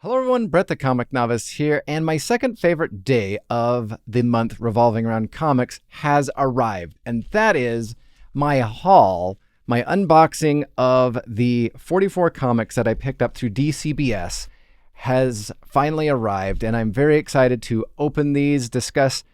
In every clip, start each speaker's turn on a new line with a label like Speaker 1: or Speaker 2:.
Speaker 1: Hello everyone, Brett the Comic Novice here, and my second favorite day of the month revolving around comics has arrived, and that is my haul, my unboxing of the 44 comics that I picked up through DCBS has finally arrived, and I'm very excited to open these, discuss,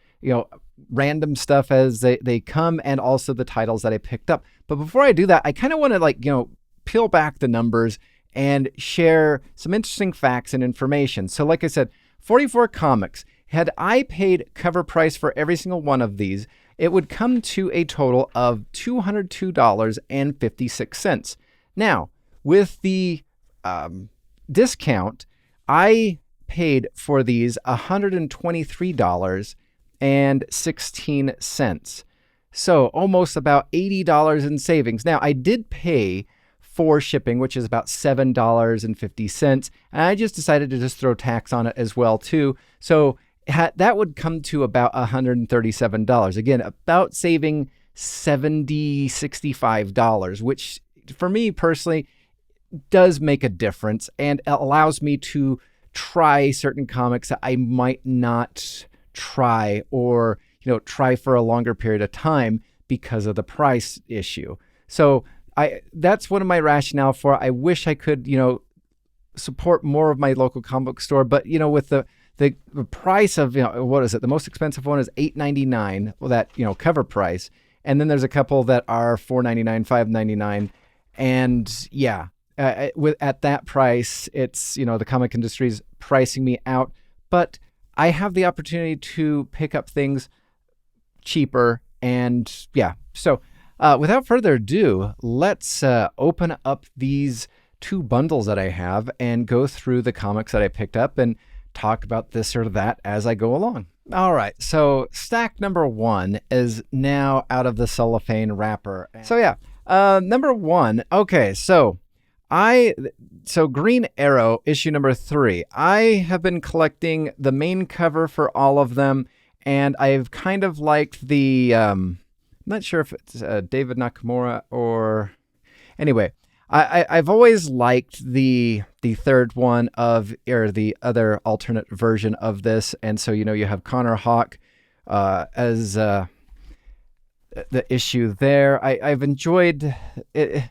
Speaker 1: random stuff as they come, and also the titles that I picked up. But before I do that, I kind of want to peel back the numbers and share some interesting facts and information. So like I said, 44 comics. Had I paid cover price for every single one of these, it would come to a total of $202.56. Now, with the discount, I paid for these $123.16. So almost about $80 in savings. Now, I did pay for shipping, which is about $7.50. And I just decided to just throw tax on it as well, too. So that would come to about $137. Again, about saving $70, $65, which for me personally does make a difference and allows me to try certain comics that I might not try or, try for a longer period of time because of the price issue. So that's one of my rationale for. I wish I could, support more of my local comic book store, but with the price of, what is it? The most expensive one is $8.99. Well, that cover price, and then there's a couple that are $4.99, $5.99, and yeah, at that price, it's the comic industry's pricing me out. But I have the opportunity to pick up things cheaper, and yeah, so. Without further ado, let's open up these two bundles that I have and go through the comics that I picked up and talk about this or that as I go along. All right, so stack number one is now out of the cellophane wrapper. So yeah, number one. Okay, so Green Arrow issue number 3. I have been collecting the main cover for all of them, and I've kind of liked the I'm not sure if it's David Nakamura or... Anyway, I've always liked the third one or the other alternate version of this. And so, you have Connor Hawke as the issue there. I've enjoyed it.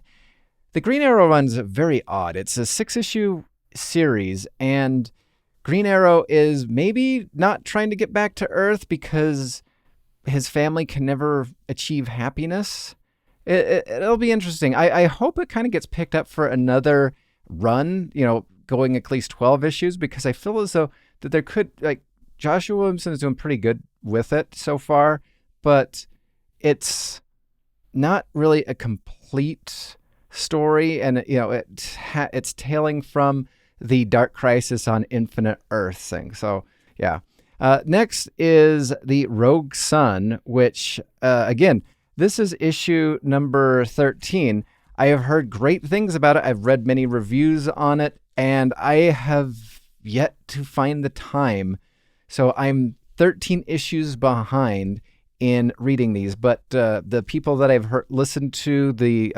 Speaker 1: The Green Arrow run's very odd. It's a 6-issue series, and Green Arrow is maybe not trying to get back to Earth because his family can never achieve happiness. It'll be interesting. I hope it kind of gets picked up for another run, going at least 12 issues, because I feel as though that there could, Joshua Williamson is doing pretty good with it so far, but it's not really a complete story. And, it's tailing from the Dark Crisis on Infinite Earth thing. So, yeah. Next is the Rogue Sun, which, again, this is issue number 13. I have heard great things about it. I've read many reviews on it, and I have yet to find the time. So I'm 13 issues behind in reading these. But the people that I've listened to, the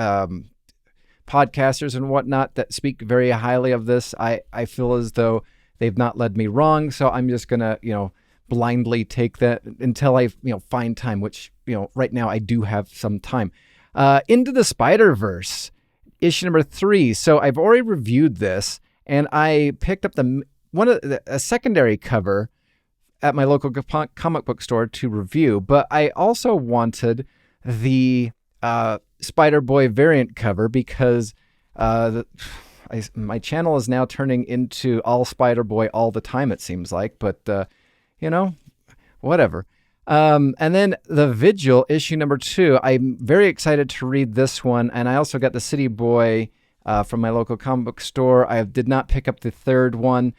Speaker 1: podcasters and whatnot that speak very highly of this, I feel as though they've not led me wrong, so I'm just gonna, blindly take that until I, find time, which, right now I do have some time. Into the Spider-Verse, issue number 3. So I've already reviewed this, and I picked up a secondary cover at my local comic book store to review, but I also wanted the Spider-Boy variant cover because my channel is now turning into all Spider-Boy all the time, it seems like, but, whatever. And then the Vigil, issue number 2. I'm very excited to read this one, and I also got the City Boy from my local comic book store. I did not pick up the third one,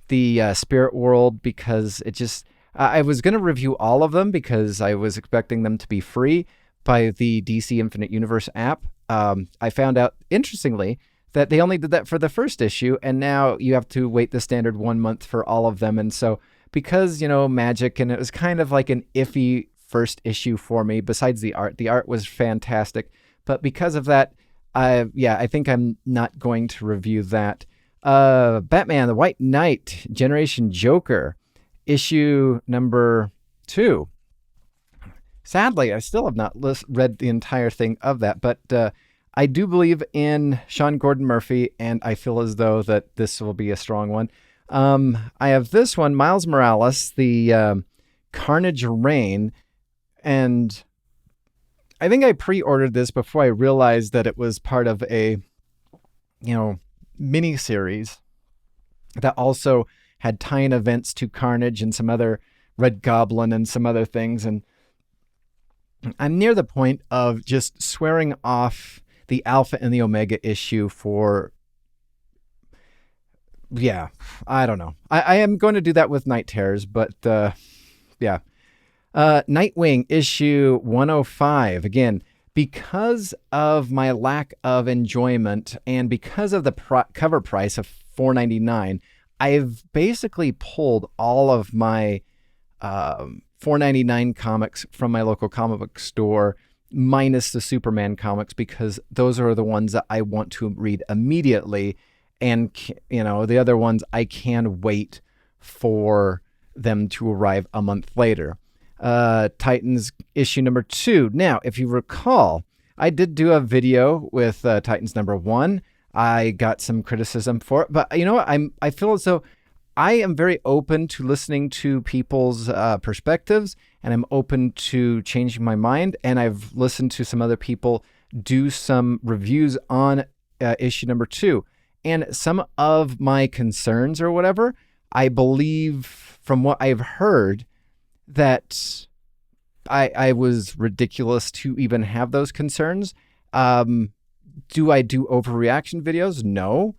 Speaker 1: the Spirit World, because it just... I was going to review all of them because I was expecting them to be free by the DC Infinite Universe app. I found out, interestingly, that they only did that for the first issue, and now you have to wait the standard 1 month for all of them. And so because, magic, and it was kind of like an iffy first issue for me, besides the art was fantastic. But because of that, I think I'm not going to review that. Batman, the White Knight, Generation Joker, issue number 2. Sadly, I still have not read the entire thing of that, but I do believe in Sean Gordon Murphy, and I feel as though that this will be a strong one. I have this one, Miles Morales, the Carnage Reign, and I think I pre-ordered this before I realized that it was part of a, mini series that also had tie-in events to Carnage and some other Red Goblin and some other things, and I'm near the point of just swearing off the Alpha and the Omega issue for, I don't know. I am going to do that with Night Terrors, but Nightwing issue 105. Again, because of my lack of enjoyment and because of the cover price of $4.99, I've basically pulled all of my $4.99 comics from my local comic book store, minus the Superman comics, because those are the ones that I want to read immediately. And, the other ones, I can wait for them to arrive a month later. Titans issue number 2. Now, if you recall, I did do a video with Titans number 1. I got some criticism for it, but you know what? I feel as though I am very open to listening to people's perspectives, and I'm open to changing my mind. And I've listened to some other people do some reviews on issue number 2. And some of my concerns or whatever, I believe from what I've heard that I was ridiculous to even have those concerns. Do I do overreaction videos? No,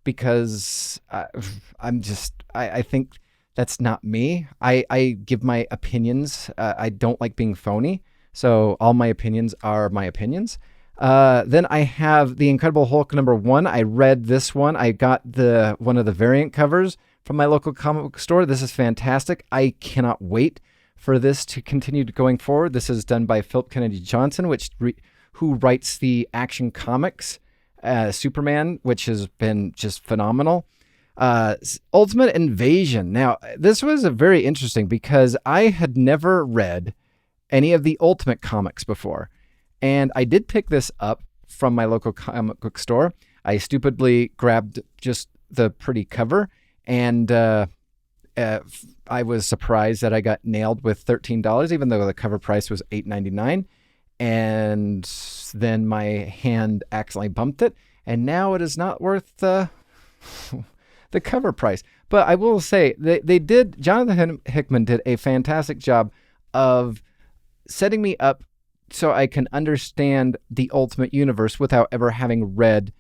Speaker 1: because I think that's not me. I give my opinions. I don't like being phony. So all my opinions are my opinions. Then I have the Incredible Hulk number 1. I read this one. I got one of the variant covers from my local comic book store. This is fantastic. I cannot wait for this to continue going forward. This is done by Philip Kennedy Johnson, who writes the Action Comics Superman, which has been just phenomenal. Ultimate Invasion. Now, this was very interesting because I had never read any of the Ultimate comics before. And I did pick this up from my local comic book store. I stupidly grabbed just the pretty cover, and I was surprised that I got nailed with $13, even though the cover price was $8.99. And then my hand accidentally bumped it, and now it is not worth the cover price. But I will say, Jonathan Hickman did a fantastic job of setting me up so I can understand the Ultimate Universe without ever having read,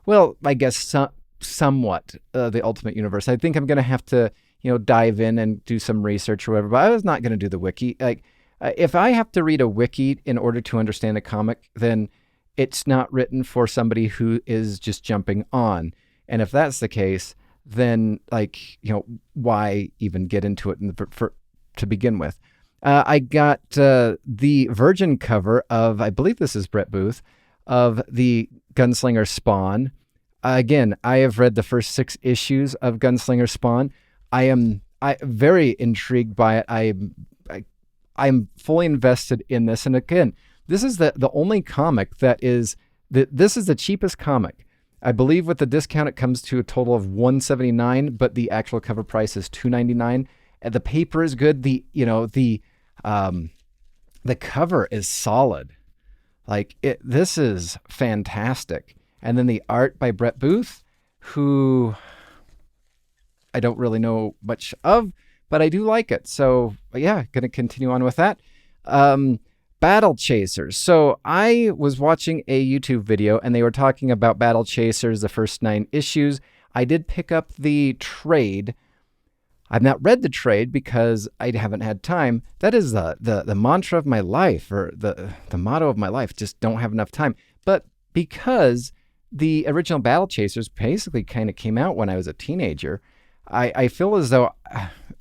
Speaker 1: well, I guess somewhat the Ultimate Universe. I think I'm going to have to, dive in and do some research or whatever, but I was not going to do the wiki. If I have to read a wiki in order to understand a comic, then it's not written for somebody who is just jumping on. And if that's the case, then why even get into it to begin with? I got the Virgin cover of, I believe this is Brett Booth, of the Gunslinger Spawn. Again, I have read the first 6 issues of Gunslinger Spawn. I'm very intrigued by it. I'm fully invested in this. And again, this is the only comic this is the cheapest comic. I believe with the discount, it comes to a total of $179, but the actual cover price is $299. And the paper is good. The cover is solid. This is fantastic. And then the art by Brett Booth, who I don't really know much of, but I do like it. So yeah, going to continue on with that. Battle Chasers. So I was watching a YouTube video and they were talking about Battle Chasers, the first 9 issues. I did pick up the trade. I've not read the trade because I haven't had time. That is the mantra of my life, or the motto of my life. Just don't have enough time. But because the original Battle Chasers basically kind of came out when I was a teenager, I feel as though,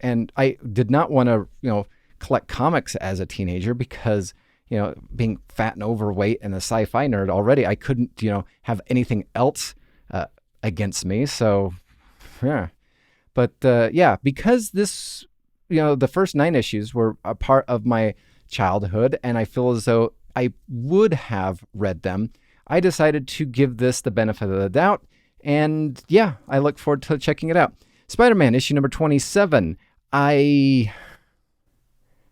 Speaker 1: and I did not want to, collect comics as a teenager because, being fat and overweight and a sci-fi nerd already, I couldn't, have anything else against me. So, yeah. But yeah, because this, the first 9 issues were a part of my childhood, and I feel as though I would have read them, I decided to give this the benefit of the doubt. And yeah, I look forward to checking it out. Spider-Man issue number 27. I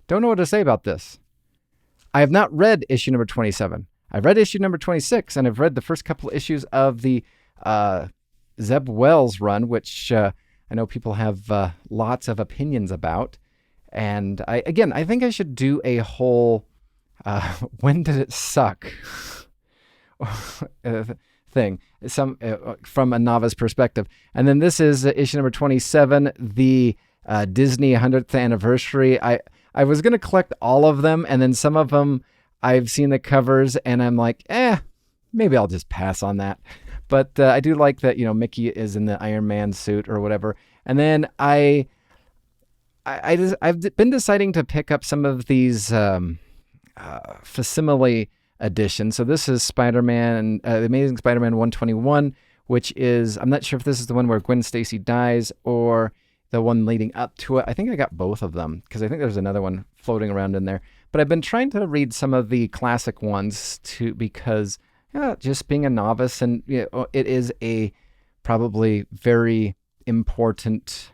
Speaker 1: don't know what to say about this. I have not read issue number 27. I've read issue number 26, and I've read the first couple of issues of the Zeb Wells run, which I know people have lots of opinions about. And I think I should do a whole when did it suck thing, from a novice perspective. And then this is issue number 27, the Disney 100th anniversary. I was going to collect all of them, and then some of them I've seen the covers, and I'm like, maybe I'll just pass on that. But I do like that, Mickey is in the Iron Man suit or whatever. And then I've been deciding to pick up some of these facsimile editions. So this is Spider-Man, The Amazing Spider-Man 121, which is, I'm not sure if this is the one where Gwen Stacy dies or the one leading up to it. I think I got both of them because I think there's another one floating around in there. But I've been trying to read some of the classic ones too, because just being a novice, and it is a probably very important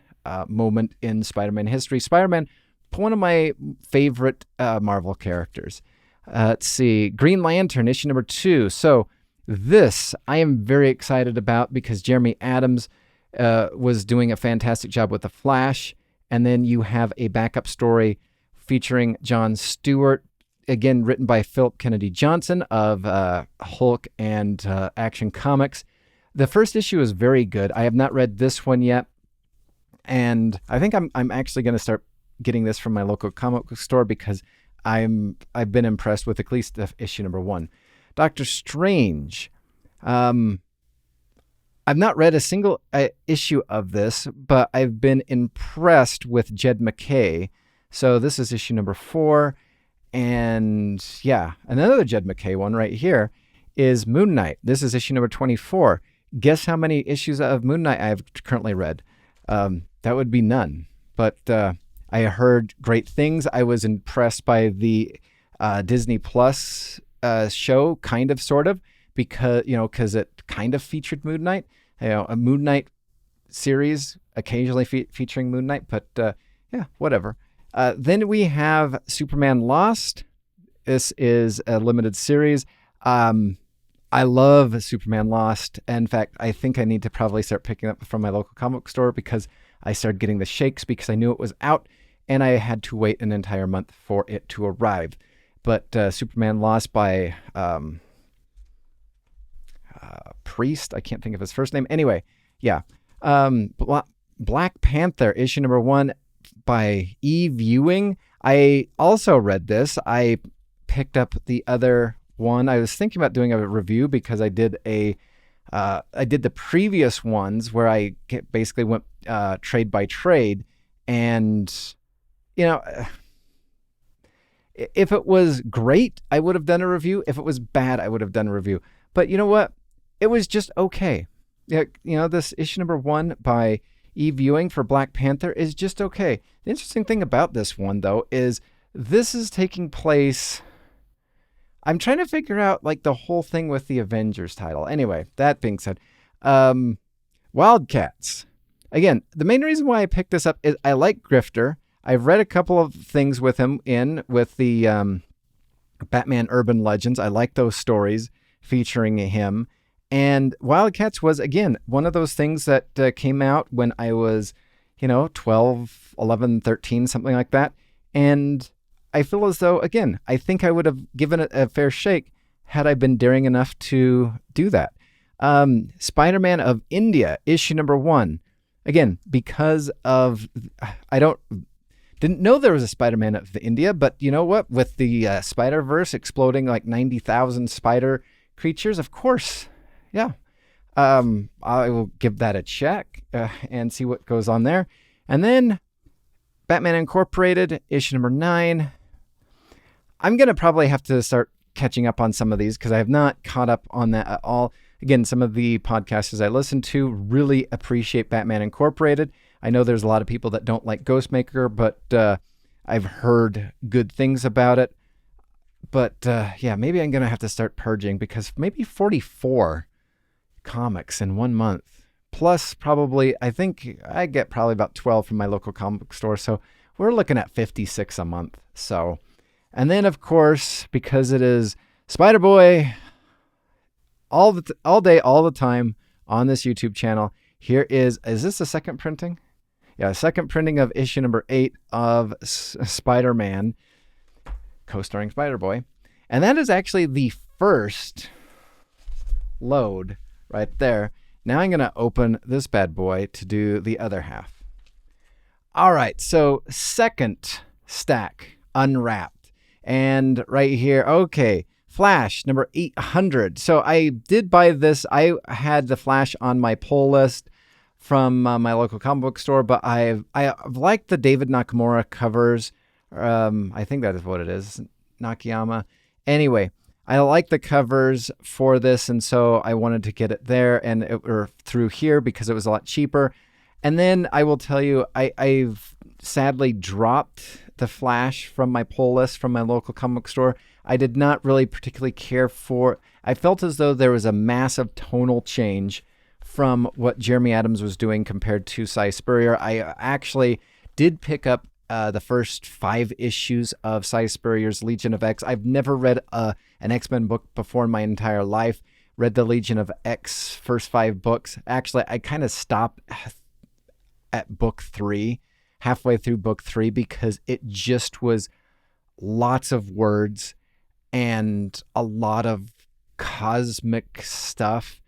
Speaker 1: moment in Spider-Man history. Spider-Man, one of my favorite Marvel characters. Let's see, Green Lantern issue number 2. So this I am very excited about because Jeremy Adams was doing a fantastic job with The Flash. And then you have a backup story featuring John Stewart, again, written by Philip Kennedy Johnson of Hulk and Action Comics. The first issue is very good. I have not read this one yet. And I think I'm actually going to start getting this from my local comic book store because I've been impressed with at least issue number 1. Doctor Strange. I've not read a single issue of this, but I've been impressed with Jed MacKay. So this is issue number 4. And yeah, another Jed MacKay one right here is Moon Knight. This is issue number 24. Guess how many issues of Moon Knight I've currently read? That would be none. But I heard great things. I was impressed by the Disney Plus show, kind of, sort of, because it kind of featured Moon Knight. A Moon Knight series occasionally featuring Moon Knight, but yeah, whatever. Then we have Superman Lost. This is a limited series. I love Superman Lost. In fact, I think I need to probably start picking up from my local comic book store because I started getting the shakes because I knew it was out and I had to wait an entire month for it to arrive. But Superman Lost by Priest, I can't think of his first name. Anyway, yeah. Black Panther issue number 1 by Eve Ewing. I also read this. I picked up the other one. I was thinking about doing a review because I did the previous ones where I basically went trade by trade, and if it was great, I would have done a review. If it was bad, I would have done a review. But you know what? It was just okay. This issue number 1 by Eve Ewing for Black Panther is just okay. The interesting thing about this one, though, is this is taking place. I'm trying to figure out the whole thing with the Avengers title. Anyway, that being said, Wildcats. Again, the main reason why I picked this up is I like Grifter. I've read a couple of things with him with the Batman Urban Legends. I like those stories featuring him. And Wildcats was, again, one of those things that came out when I was, 12, 11, 13, something like that. And I feel as though, again, I think I would have given it a fair shake had I been daring enough to do that. Spider-Man of India, issue number 1. Again, because of, didn't know there was a Spider-Man of India, but you know what? With the Spider-Verse exploding 90,000 spider creatures, of course, yeah. I will give that a check and see what goes on there. And then Batman Incorporated, issue number 9. I'm going to probably have to start catching up on some of these because I have not caught up on that at all. again, some of the podcasters I listen to really appreciate Batman Incorporated. I know there's a lot of people that don't like Ghostmaker, but I've heard good things about it. But yeah, maybe I'm going to have to start purging, because maybe 44 comics in 1 month. Plus, probably, I think I get probably about 12 from my local comic store. So we're looking at 56 a month. So, and then of course, because it is Spider-Boy all day, all the time on this YouTube channel, here is this the second printing? Yeah, second printing of issue number 8 of Spider-Man, co-starring Spider-Boy. And that is actually the first load right there. Now I'm going to open this bad boy to do the other half. All right, so second stack unwrapped. And right here, okay, Flash number 800. So I did buy this. I had the Flash on my pull list from my local comic book store, but I've liked the David Nakamura covers. I think that is what it is, Nakayama. Anyway, I like the covers for this, and so I wanted to get it there or through here because it was a lot cheaper. And then I will tell you, I've sadly dropped the Flash from my pull list from my local comic store. I did not really particularly care for. I felt as though there was a massive tonal change from what Jeremy Adams was doing compared to Cy Spurrier. I actually did pick up the first 5 issues of Cy Spurrier's Legion of X. I've never read an X-Men book before in my entire life. Read the Legion of X first 5 books. Actually, I kind of stopped at book 3, halfway through book 3, because it just was lots of words and a lot of cosmic stuff.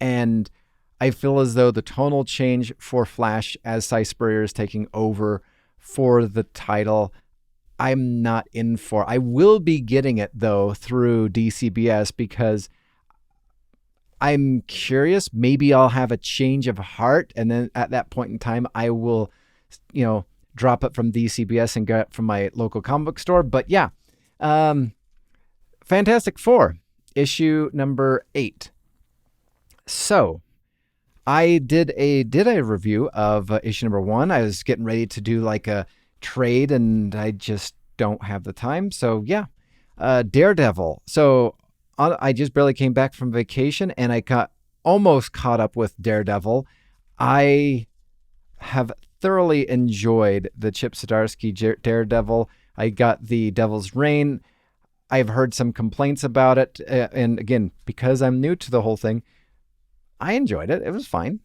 Speaker 1: And I feel as though the tonal change for Flash as Cy Spurrier is taking over for the title, I'm not in for. I will be getting it though through DCBS because I'm curious. Maybe I'll have a change of heart, and then at that point in time, I will, drop it from DCBS and get it from my local comic book store. But yeah, Fantastic Four, issue number 8. So I did a review of issue number 1. I was getting ready to do like a trade, and I just don't have the time. So yeah, Daredevil. So I just barely came back from vacation, and I got almost caught up with Daredevil. I have thoroughly enjoyed the Chip Zdarsky Daredevil. I got the Devil's Reign. I've heard some complaints about it, and again, because I'm new to the whole thing, I enjoyed it. It was fine.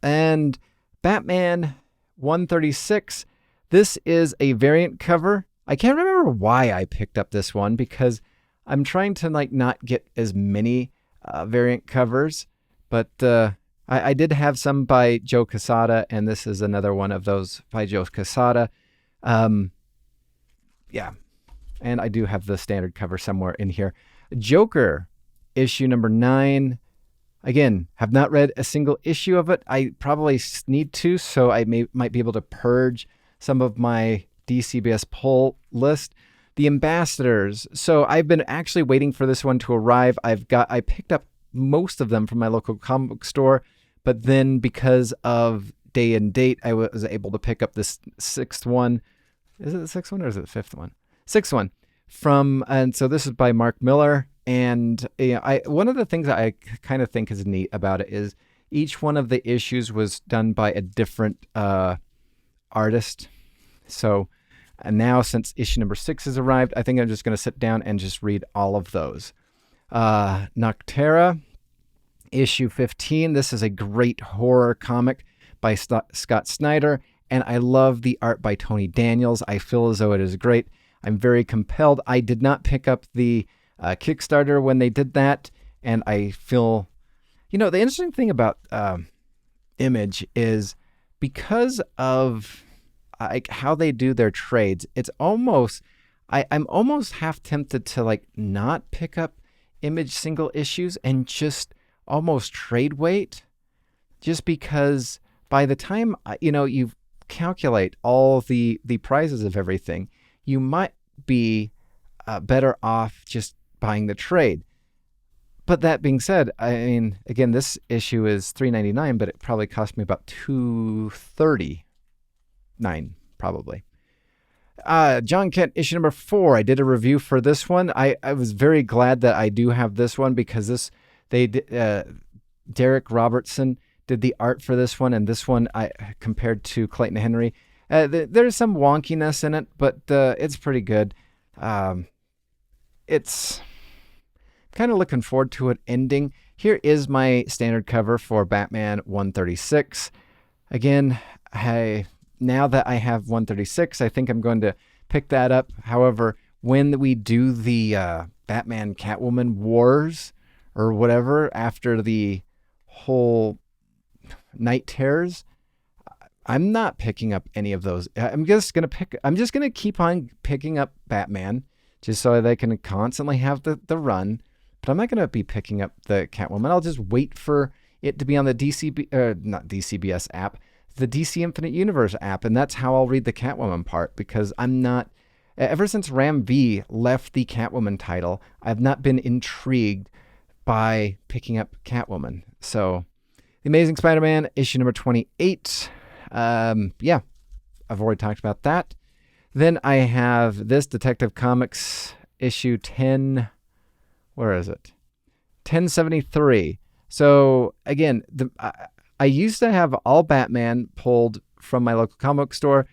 Speaker 1: And Batman 136. This is a variant cover. I can't remember why I picked up this one, because I'm trying to not get as many variant covers, but I did have some by Joe Quesada, and this is another one of those by Joe Quesada. Yeah, and I do have the standard cover somewhere in here. Joker, issue number 9. Again, have not read a single issue of it. I probably need to, so I might be able to purge some of my DCBS pull list. The Ambassadors. So I've been actually waiting for this one to arrive. I picked up most of them from my local comic book store, but then because of day and date, I was able to pick up this 6th one. Is it the 6th one or is it the 5th one? 6th one and so this is by Mark Miller. And one of the things that I kind of think is neat about it is each one of the issues was done by a different artist. So now, since issue number 6 has arrived, I think I'm just going to sit down and just read all of those. Noctera, issue 15. This is a great horror comic by Scott Snyder, and I love the art by Tony Daniels. I feel as though it is great. I'm very compelled. I did not pick up the Kickstarter when they did that, and I feel, the interesting thing about Image is because of how they do their trades, it's almost, I'm almost half tempted to not pick up Image single issues and just almost trade weight, just because by the time you calculate all the prices of everything, you might be better off just buying the trade. But that being said, I mean, again, this issue is $3.99, but it probably cost me about $2.39, probably. John Kent, issue number 4. I did a review for this one. I was very glad that I do have this one because Derek Robertson did the art for this one, and this one I compared to Clayton Henry. There's some wonkiness in it, but it's pretty good. It's kind of looking forward to it ending. Here is my standard cover for Batman 136. Again, now that I have 136, I think I'm going to pick that up. However, when we do the Batman Catwoman Wars or whatever after the whole Night Terrors, I'm not picking up any of those. I'm just gonna keep on picking up Batman just so they can constantly have the run. But I'm not gonna be picking up the Catwoman. I'll just wait for it to be on the not DCBS app, the DC Infinite Universe app, and that's how I'll read the Catwoman part, because I'm not. Ever since Ram V left the Catwoman title, I've not been intrigued by picking up Catwoman. So, The Amazing Spider-Man, issue number 28. Yeah, I've already talked about that. Then I have this Detective Comics issue 10. Where is it? 1073. So again, I used to have all Batman pulled from my local comic book store.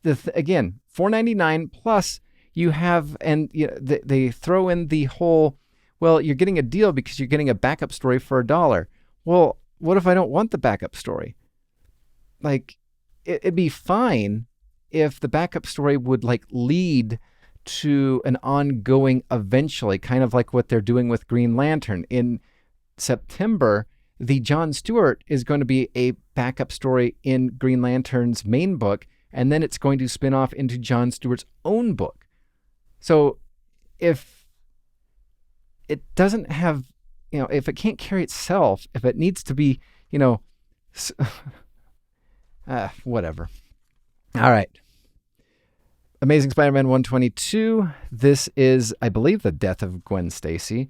Speaker 1: Again, $4.99 plus you have, and they throw in the whole, well, you're getting a deal because you're getting a backup story for $1. Well, what if I don't want the backup story? Like, it'd be fine if the backup story would like lead to an ongoing eventually, kind of like what they're doing with Green Lantern. In September, the John Stewart is going to be a backup story in Green Lantern's main book, and then it's going to spin off into John Stewart's own book. So if it doesn't have, if it can't carry itself, if it needs to be, whatever. All right. Amazing Spider-Man 122. This is, I believe, the death of Gwen Stacy.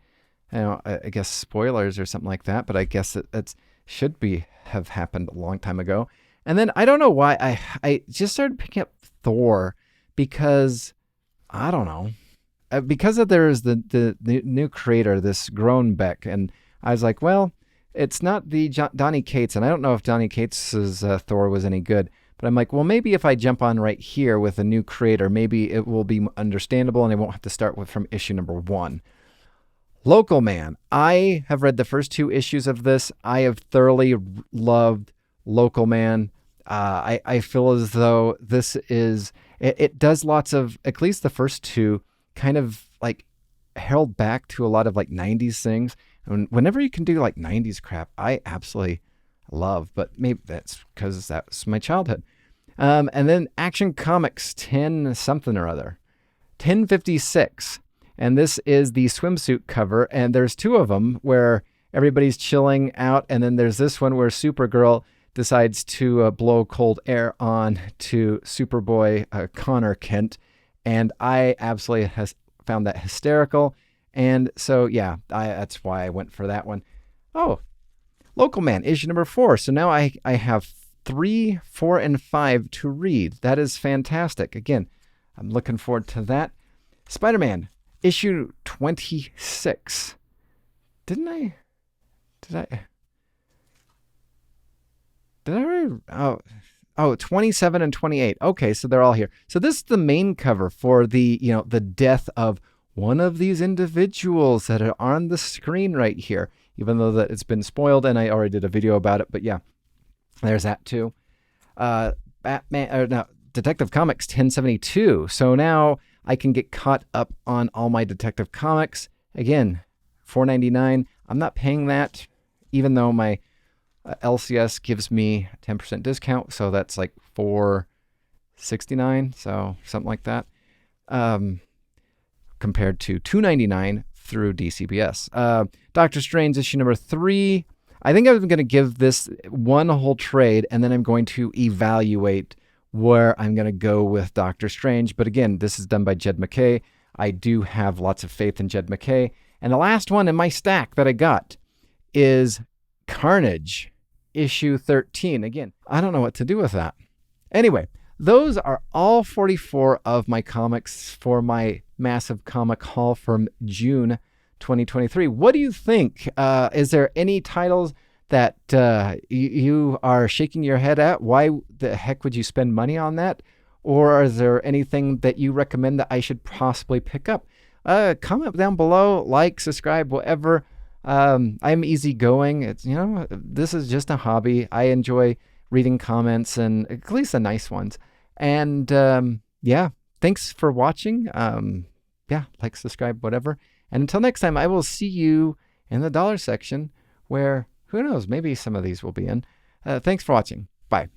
Speaker 1: I guess spoilers or something like that, but I guess it should have happened a long time ago. And then I don't know why I just started picking up Thor, because I don't know, because there's the new creator, this Groenbeck, and I was like, well, it's not the Donny Cates, and I don't know if Donny Cates' Thor was any good. But I'm like, well, maybe if I jump on right here with a new creator, maybe it will be understandable and I won't have to start from issue number 1. Local Man. I have read the first 2 issues of this. I have thoroughly loved Local Man. I feel as though this is, it does lots of, at least the first 2, kind of like held back to a lot of like 90s things. And whenever you can do like 90s crap, I absolutely love, but maybe that's because that's my childhood. And then Action Comics 10 something or other, 1056. And this is the swimsuit cover, and there's 2 of them where everybody's chilling out, and then there's this one where Supergirl decides to blow cold air on to Superboy Connor Kent, and I absolutely found that hysterical. And so, yeah, that's why I went for that one. Oh, Local Man, issue number 4. So now I have 3, 4, and 5 to read. That is fantastic. Again, I'm looking forward to that. Spider-Man, issue 26. Did I already? Oh, 27 and 28. Okay, so they're all here. So this is the main cover for the death of one of these individuals that are on the screen right here, even though that it's been spoiled and I already did a video about it. But yeah, there's that too. Detective Comics 1072. So now I can get caught up on all my Detective Comics. Again, $4.99. I'm not paying that, even though my LCS gives me 10% discount. So that's like $4.69. So something like that. Compared to $2.99 through DCBS. Doctor Strange issue number 3. I think I'm going to give this one whole trade, and then I'm going to evaluate where I'm going to go with Doctor Strange. But again, this is done by Jed MacKay. I do have lots of faith in Jed MacKay, And the last one in my stack that I got is Carnage, issue 13. Again, I don't know what to do with that. Anyway, those are all 44 of my comics for my massive comic haul from June 2023. What do you think? Is there any titles that you are shaking your head at? Why the heck would you spend money on that? Or is there anything that you recommend that I should possibly pick up? Comment down below, like, subscribe, whatever. I'm easygoing. It's, this is just a hobby. I enjoy reading comments, and at least the nice ones. And yeah, thanks for watching. Yeah, like, subscribe, whatever. And until next time, I will see you in the dollar section where, who knows, maybe some of these will be in. Thanks for watching. Bye.